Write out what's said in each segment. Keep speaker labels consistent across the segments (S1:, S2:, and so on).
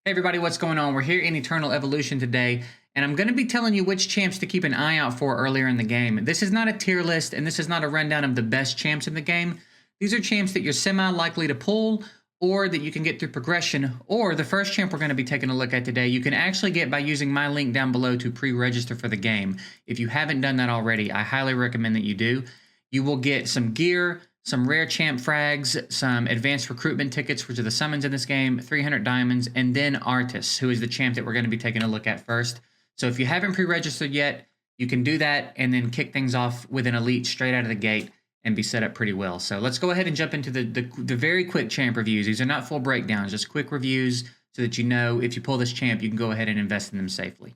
S1: Hey everybody, what's going on? We're here in Eternal Evolution today, and I'm going to be telling you which champs to keep an eye out for earlier in the game. This is not a tier list, and this is not a rundown of the best champs in the game. These are champs that you're semi-likely to pull, or that you can get through progression, or the first champ we're going to be taking a look at today, you can actually get by using my link down below to pre-register for the game. If you haven't done that already, I highly recommend that you do. You will get some gear, some rare champ frags, some advanced recruitment tickets, which are the summons in this game, 300 diamonds, and then Artas, who is the champ that we're going to be taking a look at first. So if you haven't pre-registered yet, you can do that and then kick things off with an elite straight out of the gate and be set up pretty well. So let's go ahead and jump into the very quick champ reviews. These are not full breakdowns, just quick reviews so that you know if you pull this champ, you can go ahead and invest in them safely.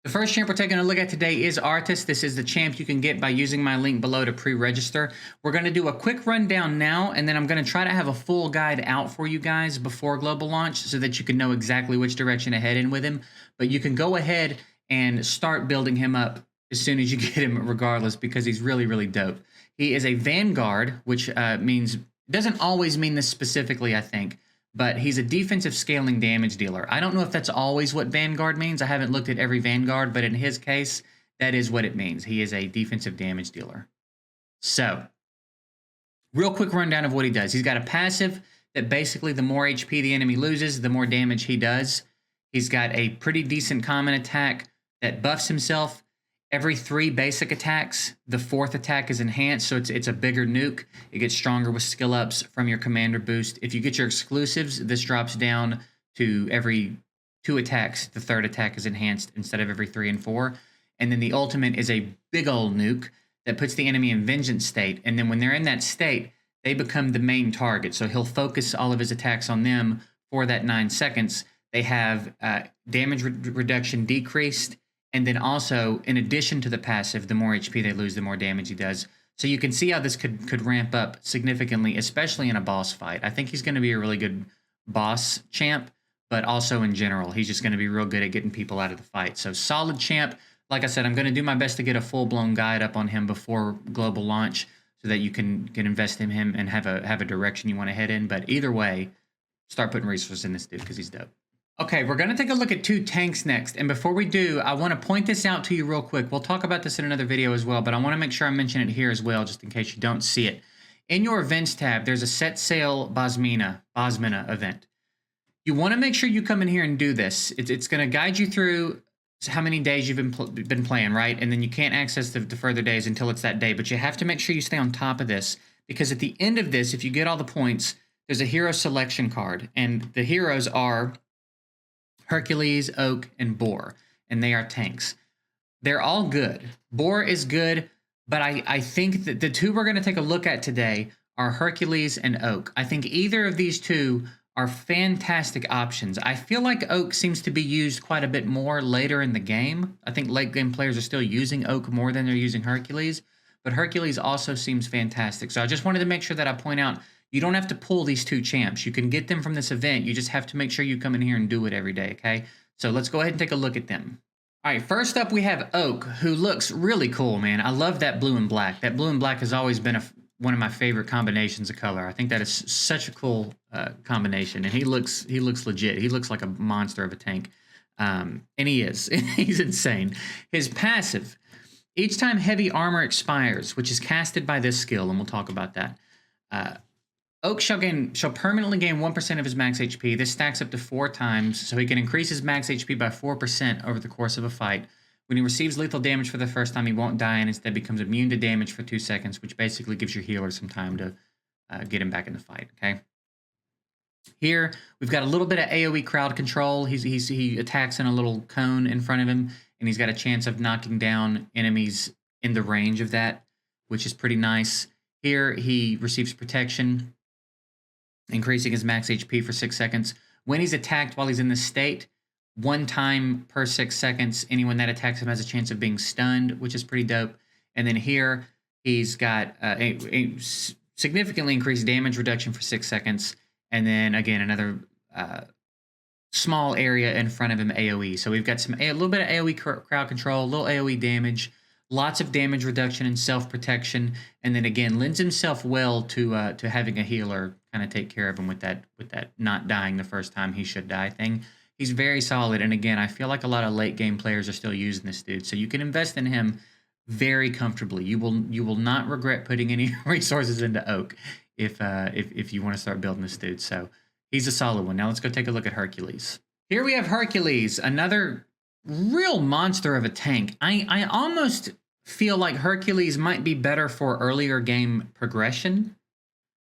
S1: The first champ we're taking a look at today is Artas. This is the champ you can get by using my link below to pre-register. We're going to do a quick rundown now, and then I'm going to try to have a full guide out for you guys before global launch so that you can know exactly which direction to head in with him. But you can go ahead and start building him up as soon as you get him regardless, because he's really, really dope. He is a Vanguard, which means, doesn't always mean this specifically, I think, but he's a defensive scaling damage dealer. I don't know if that's always what Vanguard means. I haven't looked at every Vanguard, but in his case, that is what it means. He is a defensive damage dealer. So, real quick rundown of what he does. He's got a passive that basically the more HP the enemy loses, the more damage he does. He's got a pretty decent common attack that buffs himself. Every 3 basic attacks, the 4th attack is enhanced, so it's a bigger nuke. It gets stronger with skill ups from your commander boost. If you get your exclusives, this drops down to every 2 attacks. The 3rd attack is enhanced instead of every 3 and 4. And then the ultimate is a big old nuke that puts the enemy in vengeance state. And then when they're in that state, they become the main target. So he'll focus all of his attacks on them for that 9 seconds. They have damage reduction decreased. And then also, in addition to the passive, the more HP they lose, the more damage he does. So you can see how this could ramp up significantly, especially in a boss fight. I think he's going to be a really good boss champ, but also in general, he's just going to be real good at getting people out of the fight. So solid champ. Like I said, I'm going to do my best to get a full-blown guide up on him before global launch so that you can invest in him and have a direction you want to head in. But either way, start putting resources in this dude because he's dope. Okay, we're going to take a look at 2 tanks next, and before we do, I want to point this out to you real quick. We'll talk about this in another video as well, but I want to make sure I mention it here as well, just in case you don't see it. In your events tab, there's a Set Sail Bosmina event. You want to make sure you come in here and do this. It's going to guide you through how many days you've been playing, right? And then you can't access the further days until it's that day, but you have to make sure you stay on top of this, because at the end of this, if you get all the points, there's a hero selection card, and the heroes are Hercules, Oak, and Boar, and they are tanks. They're all good. Boar is good, but I think that the 2 we're going to take a look at today are Hercules and Oak. I think either of these 2 are fantastic options. I feel like Oak seems to be used quite a bit more later in the game. I think late game players are still using Oak more than they're using Hercules, but Hercules also seems fantastic. So I just wanted to make sure that I point out, you don't have to pull these 2 champs. You can get them from this event. You just have to make sure you come in here and do it every day, okay? So let's go ahead and take a look at them. All right, first up we have Oak, who looks really cool, man. I love that blue and black. That blue and black has always been one of my favorite combinations of color. I think that is such a cool combination, and he looks legit. He looks like a monster of a tank, and he is. He's insane. His passive, each time heavy armor expires, which is casted by this skill, and we'll talk about that, Oak shall permanently gain 1% of his max HP. This stacks up to 4 times, so he can increase his max HP by 4% over the course of a fight. When he receives lethal damage for the first time, he won't die and instead becomes immune to damage for 2 seconds, which basically gives your healer some time to get him back in the fight, okay? Here, we've got a little bit of AoE crowd control. He attacks in a little cone in front of him, and he's got a chance of knocking down enemies in the range of that, which is pretty nice. Here, he receives protection, increasing his max HP for 6 seconds. When he's attacked while he's in this state, 1 time per 6 seconds, anyone that attacks him has a chance of being stunned, which is pretty dope. And then here, he's got a significantly increased damage reduction for 6 seconds. And then, again, another small area in front of him, AoE. So we've got a little bit of AoE crowd control, a little AoE damage, lots of damage reduction and self-protection, and then again lends himself well to having a healer kind of take care of him with that not dying the first time he should die thing. He's very solid. And again, I feel like a lot of late game players are still using this dude. So you can invest in him very comfortably. You will not regret putting any resources into Oak if you want to start building this dude. So he's a solid one. Now let's go take a look at Hercules. Here we have Hercules, another real monster of a tank. I almost feel like Hercules might be better for earlier game progression,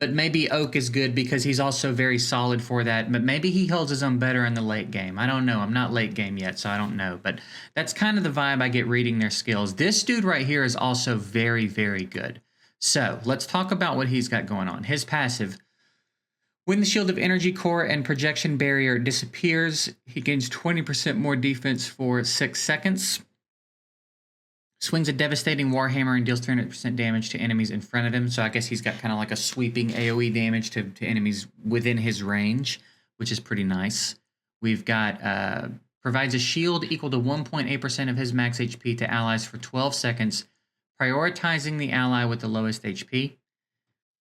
S1: but maybe Oak is good because he's also very solid for that. But maybe he holds his own better in the late game. I don't know. I'm not late game yet, so I don't know. But that's kind of the vibe I get reading their skills. This dude right here is also very, very good. So let's talk about what he's got going on. His passive. When the Shield of Energy Core and Projection Barrier disappears, he gains 20% more defense for 6 seconds. Swings a devastating Warhammer and deals 300% damage to enemies in front of him. So I guess he's got kind of like a sweeping AoE damage to enemies within his range, which is pretty nice. We've got provides a shield equal to 1.8% of his max HP to allies for 12 seconds, prioritizing the ally with the lowest HP.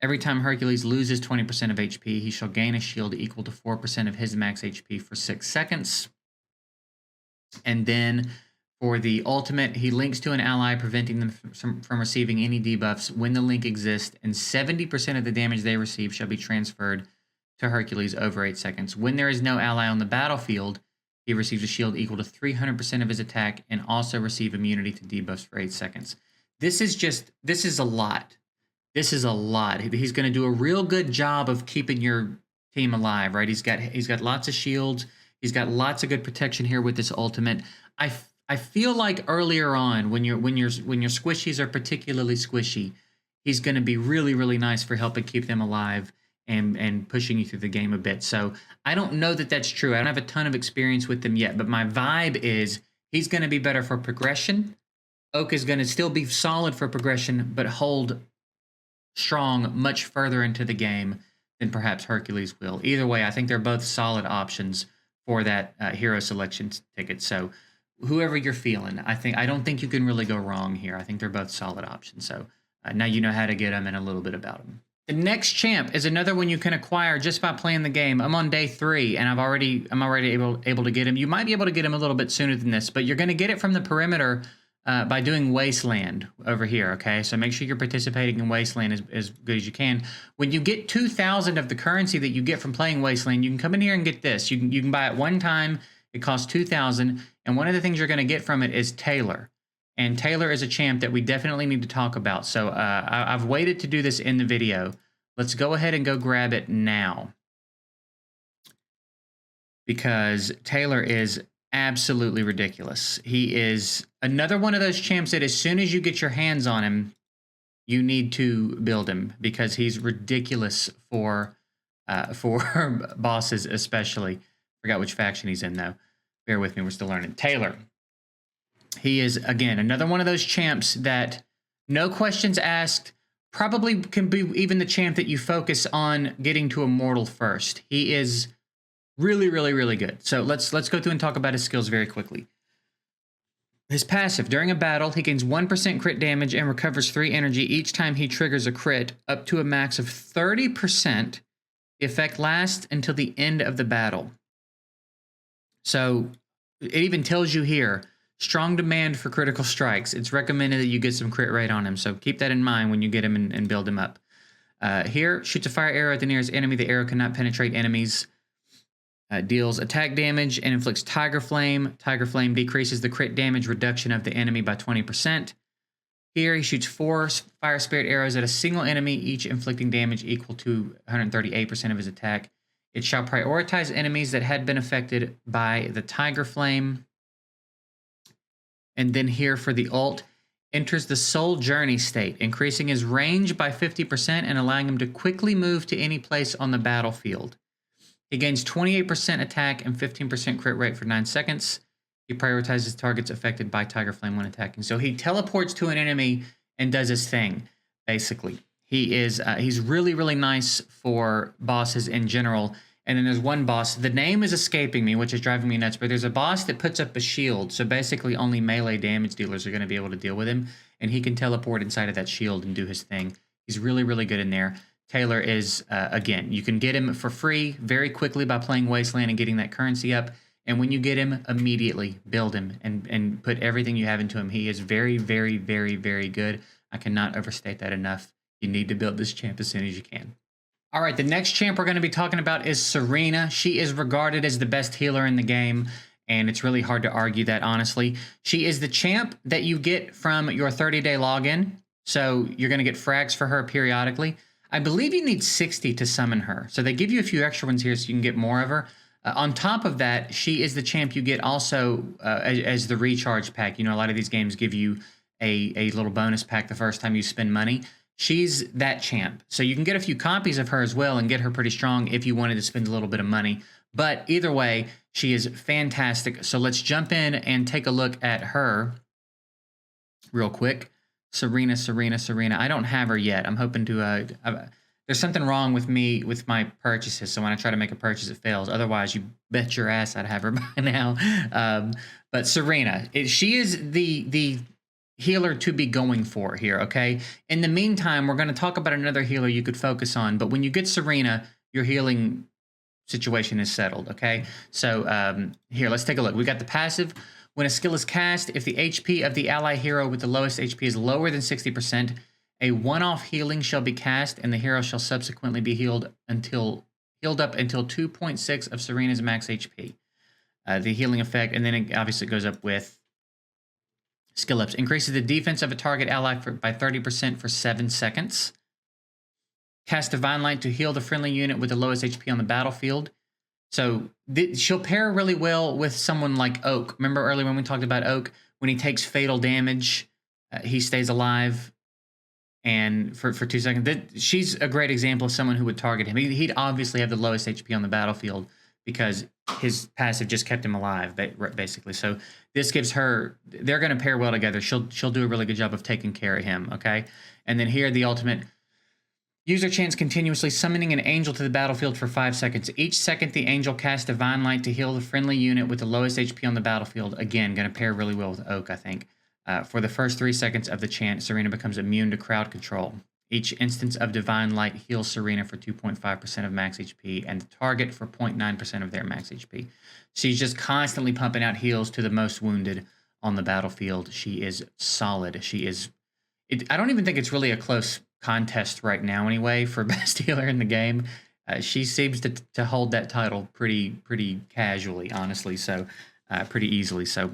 S1: Every time Hercules loses 20% of HP, he shall gain a shield equal to 4% of his max HP for 6 seconds. And then for the ultimate, he links to an ally, preventing them from receiving any debuffs when the link exists, and 70% of the damage they receive shall be transferred to Hercules over 8 seconds. When there is no ally on the battlefield, he receives a shield equal to 300% of his attack and also receive immunity to debuffs for 8 seconds. This is a lot. This is a lot. He's going to do a real good job of keeping your team alive, right? He's got lots of shields. He's got lots of good protection here with this ultimate. I feel like earlier on, when your squishies are particularly squishy, he's going to be really, really nice for helping keep them alive and pushing you through the game a bit. So I don't know that that's true. I don't have a ton of experience with them yet, but my vibe is he's going to be better for progression. Oak is going to still be solid for progression, but hold strong much further into the game than perhaps Hercules will. Either way, I think they're both solid options for that hero selection ticket. So whoever you're feeling, I don't think you can really go wrong here. I think they're both solid options. So now you know how to get them and a little bit about them. The next champ is another one you can acquire just by playing the game. I'm on day 3 and I'm already able to get him. You might be able to get him a little bit sooner than this, but you're going to get it from the perimeter by doing Wasteland over here, okay? So make sure you're participating in Wasteland as good as you can. When you get 2,000 of the currency that you get from playing Wasteland, you can come in here and get this. You can buy it one time. It costs 2,000, and one of the things you're going to get from it is Taylor. And Taylor is a champ that we definitely need to talk about. So I've waited to do this in the video. Let's go ahead and go grab it now, because Taylor is absolutely ridiculous. He is another one of those champs that as soon as you get your hands on him, you need to build him, because he's ridiculous for bosses especially. Forgot which faction he's in though. Bear with me, we're still learning. Taylor. He is, again, another one of those champs that no questions asked, probably can be even the champ that you focus on getting to Immortal first. He is really, really, really good. So let's go through and talk about his skills very quickly. His passive, during a battle, he gains 1% crit damage and recovers 3 energy each time he triggers a crit, up to a max of 30%. The effect lasts until the end of the battle. So it even tells you here, strong demand for critical strikes. It's recommended that you get some crit rate on him, so keep that in mind when you get him and build him up. Here, shoots a fire arrow at the nearest enemy. The arrow cannot penetrate enemies. Deals attack damage and inflicts Tiger Flame. Tiger Flame decreases the crit damage reduction of the enemy by 20%. Here, he shoots 4 Fire Spirit arrows at a single enemy, each inflicting damage equal to 138% of his attack. It shall prioritize enemies that had been affected by the Tiger Flame. And then here for the ult, enters the Soul Journey state, increasing his range by 50% and allowing him to quickly move to any place on the battlefield. He gains 28% attack and 15% crit rate for 9 seconds. He prioritizes targets affected by Tiger Flame when attacking. So he teleports to an enemy and does his thing, basically. He's really, really nice for bosses in general. And then there's one boss. The name is escaping me, which is driving me nuts. But there's a boss that puts up a shield. So basically only melee damage dealers are going to be able to deal with him. And he can teleport inside of that shield and do his thing. He's really, really good in there. Taylor is, again, you can get him for free very quickly by playing Wasteland and getting that currency up. And when you get him, immediately build him and put everything you have into him. He is very, very, very, very good. I cannot overstate that enough. You need to build this champ as soon as you can. All right, the next champ we're going to be talking about is Serena. She is regarded as the best healer in the game, and it's really hard to argue that, honestly. She is the champ that you get from your 30-day login, so you're going to get frags for her periodically. I believe you need 60 to summon her, so they give you a few extra ones here so you can get more of her. On top of that, she is the champ you get also as the recharge pack. You know, a lot of these games give you a little bonus pack the first time you spend money. She's that champ. So you can get a few copies of her as well and get her pretty strong if you wanted to spend a little bit of money. But either way, she is fantastic. So let's jump in and take a look at her real quick. Serena. I don't have her yet. I'm hoping to... there's something wrong with me with my purchases. So when I try to make a purchase, it fails. Otherwise, you bet your ass I'd have her by now. But Serena, she is the healer to be going for here, okay? In the meantime, we're going to talk about another healer you could focus on, but when you get Serena, your healing situation is settled, okay? So here, let's take a look. We got the passive. When a skill is cast, if the HP of the ally hero with the lowest HP is lower than 60%, a one-off healing shall be cast, and the hero shall subsequently be healed up until 2.6 of Serena's max HP. The healing effect, and then it obviously goes up with skill ups. Increases the defense of a target ally by 30% for 7 seconds. Cast Divine Light to heal the friendly unit with the lowest HP on the battlefield. So she'll pair really well with someone like Oak. Remember earlier when we talked about Oak? When he takes fatal damage, he stays alive and for 2 seconds. She's a great example of someone who would target him. He'd obviously have the lowest HP on the battlefield because his passive just kept him alive, basically. So this gives her, they're going to pair well together. She'll do a really good job of taking care of him, okay? And then here, the ultimate, user chants continuously summoning an angel to the battlefield for 5 seconds. Each second, the angel casts Divine Light to heal the friendly unit with the lowest HP on the battlefield. Again, going to pair really well with Oak, I think. For the first 3 seconds of the chant, Serena becomes immune to crowd control. Each instance of Divine Light heals Serena for 2.5% of max HP and the target for 0.9% of their max HP. She's just constantly pumping out heals to the most wounded on the battlefield. She is solid. She is... I don't even think it's really a close contest right now anyway for best healer in the game. She seems to hold that title pretty casually, honestly, so pretty easily. So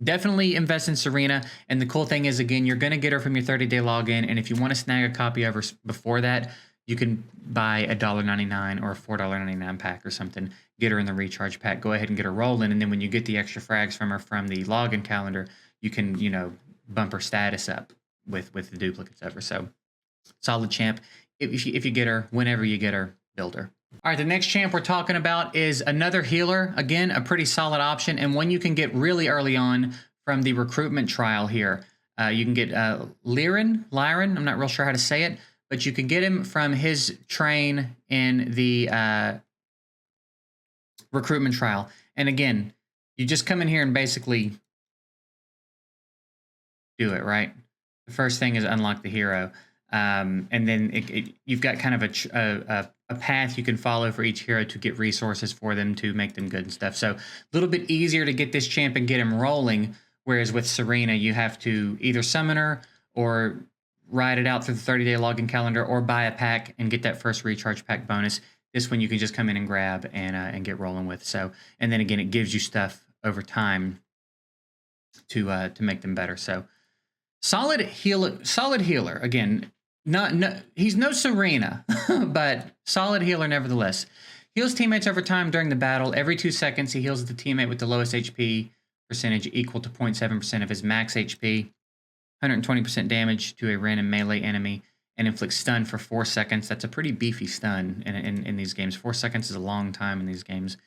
S1: definitely invest in Serena. And the cool thing is, again, you're going to get her from your 30-day login. And if you want to snag a copy of her before that, you can buy a $1.99 or a $4.99 pack or something. Get her in the recharge pack. Go ahead and get her rolling. And then when you get the extra frags from her from the login calendar, you can, you know, bump her status up with the duplicates of her. So solid champ. If you get her, whenever you get her, build her. All right, the next champ we're talking about is another healer. Again, a pretty solid option and one you can get really early on from the recruitment trial here. You can get Liran. I'm not real sure how to say it, but you can get him from his train in the recruitment trial. And again, you just come in here and basically do it, right? The first thing is unlock the hero. And then you've got kind of a path you can follow for each hero to get resources for them to make them good and stuff. So a little bit easier to get this champ and get him rolling, whereas with Serena, you have to either summon her or ride it out through the 30-day login calendar or buy a pack and get that first recharge pack bonus. This one you can just come in and grab and get rolling with. So, and then again, it gives you stuff over time to make them better. So solid healer. Again, he's no Serena, but solid healer nevertheless. Heals teammates over time during the battle. Every 2 seconds, he heals the teammate with the lowest HP percentage equal to 0.7% of his max HP. 120% damage to a random melee enemy and inflicts stun for 4 seconds. That's a pretty beefy stun in these games. 4 seconds is a long time in these games.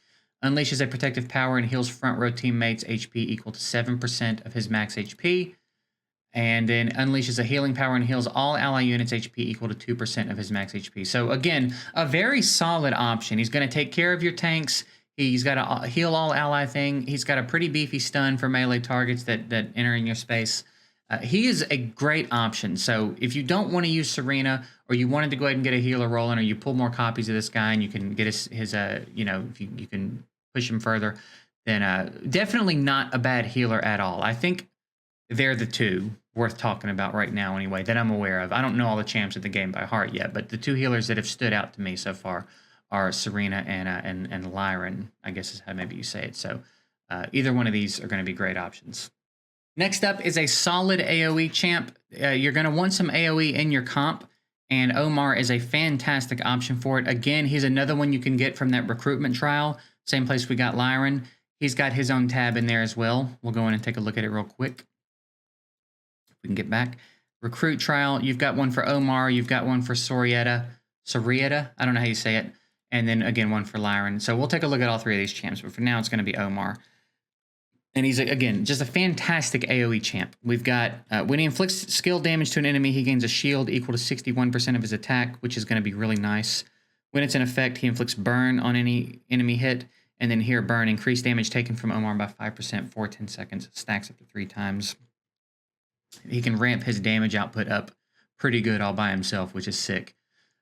S1: Unleashes a protective power and heals front row teammates HP equal to 7% of his max HP. And then unleashes a healing power and heals all ally units HP equal to 2% of his max HP. So again, a very solid option. He's going to take care of your tanks. He's got a heal all ally thing. He's got a pretty beefy stun for melee targets that enter in your space. He is a great option. So if you don't want to use Serena, or you wanted to go ahead and get a healer rolling, or you pull more copies of this guy and you can get his you know, if you can push him further, then definitely not a bad healer at all. I think they're the two worth talking about right now anyway, that I'm aware of. I don't know all the champs of the game by heart yet, but the two healers that have stood out to me so far are Serena and Liran, I guess is how maybe you say it. So either one of these are going to be great options. Next up is a solid AoE champ. You're going to want some AoE in your comp, and Omar is a fantastic option for it. Again, he's another one you can get from that recruitment trial. Same place we got Liran. He's got his own tab in there as well. We'll go in and take a look at it real quick. If we can get back. Recruit trial. You've got one for Omar. You've got one for Sorietta. I don't know how you say it. And then, again, one for Liran. So we'll take a look at all three of these champs. But for now, it's going to be Omar. And he's, again, just a fantastic AoE champ. We've got, when he inflicts skill damage to an enemy, he gains a shield equal to 61% of his attack, which is going to be really nice. When it's in effect, he inflicts burn on any enemy hit. And then here, burn, increased damage taken from Omar by 5% for 10 seconds. It stacks up to 3 times. He can ramp his damage output up pretty good all by himself, which is sick.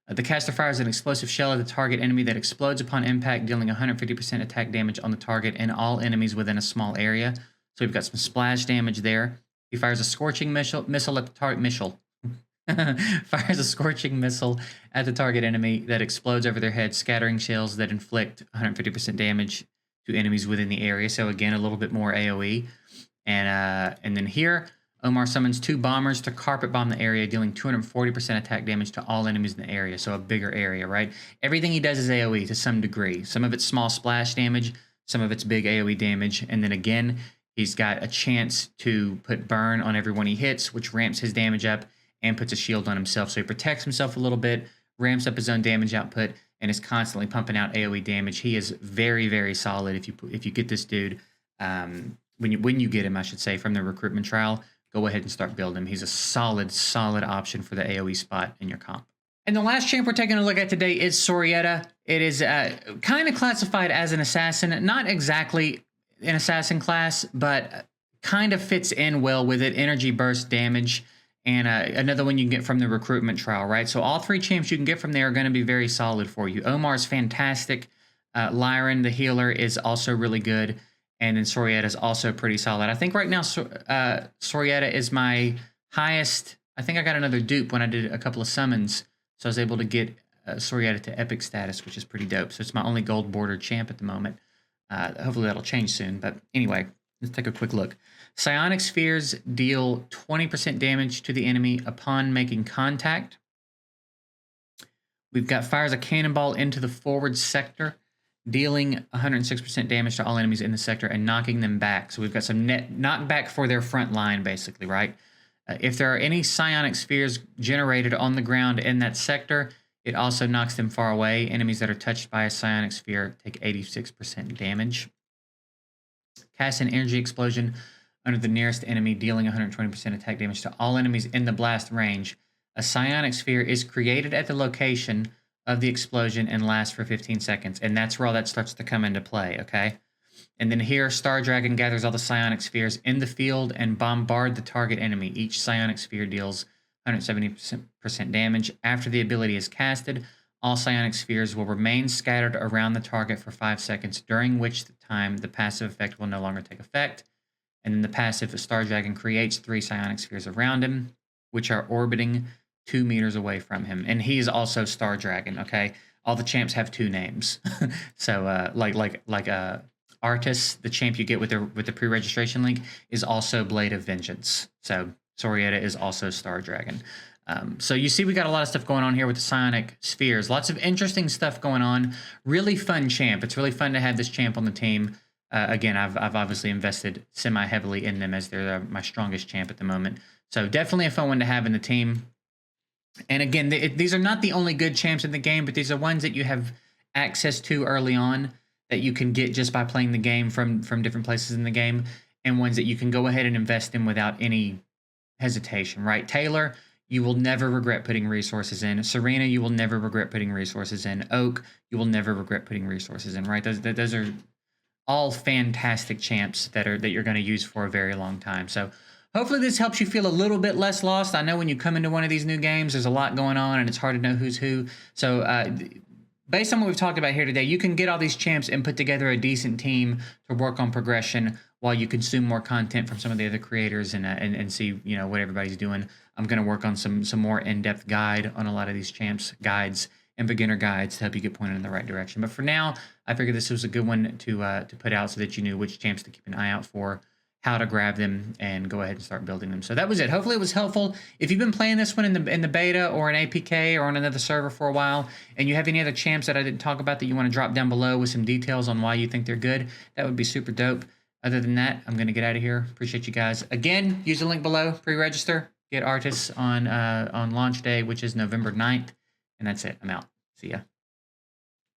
S1: The caster fires an explosive shell at the target enemy that explodes upon impact, dealing 150% attack damage on the target and all enemies within a small area. So we've got some splash damage there. He fires a scorching missile at the target. Fires a scorching missile at the target enemy that explodes over their head, scattering shells that inflict 150% damage to enemies within the area. So again, a little bit more AoE. And then here, Omar summons 2 bombers to carpet bomb the area, dealing 240% attack damage to all enemies in the area, so a bigger area, right? Everything he does is AoE to some degree. Some of it's small splash damage, some of it's big AoE damage, and then again, he's got a chance to put burn on everyone he hits, which ramps his damage up and puts a shield on himself, so he protects himself a little bit, ramps up his own damage output, and is constantly pumping out AoE damage. He is very, very solid if you get this dude, when you get him, I should say, from the recruitment trial. Go ahead and start building him. He's a solid option for the AoE spot in your comp. And the last champ we're taking a look at today is Sorietta. It is kind of classified as an assassin. Not exactly an assassin class, but kind of fits in well with it. Energy burst damage, and another one you can get from the recruitment trial, right? So all 3 champs you can get from there are going to be very solid for you. Omar's fantastic. Liran, the healer, is also really good. And then Sorietta is also pretty solid. I think right now Sorietta is my highest. I think I got another dupe when I did a couple of summons. So I was able to get Sorietta to epic status, which is pretty dope. So it's my only gold border champ at the moment. Hopefully that'll change soon. But anyway, let's take a quick look. Psionic spheres deal 20% damage to the enemy upon making contact. We've got fires a cannonball into the forward sector, dealing 106% damage to all enemies in the sector and knocking them back. So we've got some net knockback for their front line, basically, right? If there are any psionic spheres generated on the ground in that sector, it also knocks them far away. Enemies that are touched by a psionic sphere take 86% damage. Cast an energy explosion under the nearest enemy, dealing 120% attack damage to all enemies in the blast range. A psionic sphere is created at the location of the explosion and lasts for 15 seconds. And that's where all that starts to come into play, okay? And then here, Star Dragon gathers all the psionic spheres in the field and bombard the target enemy. Each psionic sphere deals 170% damage. After the ability is casted, all psionic spheres will remain scattered around the target for 5 seconds, during which time the passive effect will no longer take effect. And then the passive, Star Dragon creates 3 psionic spheres around him, which are orbiting 2 meters away from him. And he is also Star Dragon, okay? All the champs have 2 names. So like Artas, the champ you get with the pre-registration link, is also Blade of Vengeance. So Sorietta is also Star Dragon. So you see we got a lot of stuff going on here with the psionic spheres. Lots of interesting stuff going on. Really fun champ. It's really fun to have this champ on the team. Again, I've obviously invested semi-heavily in them as they're my strongest champ at the moment. So definitely a fun one to have in the team. And again, these are not the only good champs in the game, but these are ones that you have access to early on that you can get just by playing the game from different places in the game, and ones that you can go ahead and invest in without any hesitation, right? Taylor, you will never regret putting resources in. Serena, you will never regret putting resources in. Oak, you will never regret putting resources in, right? Those are all fantastic champs that you're going to use for a very long time. So hopefully this helps you feel a little bit less lost. I know when you come into one of these new games, there's a lot going on and it's hard to know who's who. So based on what we've talked about here today, you can get all these champs and put together a decent team to work on progression while you consume more content from some of the other creators and see, you know, what everybody's doing. I'm going to work on some more in-depth guide on a lot of these champs guides and beginner guides to help you get pointed in the right direction. But for now, I figured this was a good one to put out so that you knew which champs to keep an eye out for, how to grab them, and go ahead and start building them. So that was it. Hopefully it was helpful. If you've been playing this one in the beta or an APK or on another server for a while, and you have any other champs that I didn't talk about that you want to drop down below with some details on why you think they're good, that would be super dope. Other than that, I'm going to get out of here. Appreciate you guys. Again, use the link below, pre-register, get Artas on launch day, which is November 9th. And that's it. I'm out. See ya.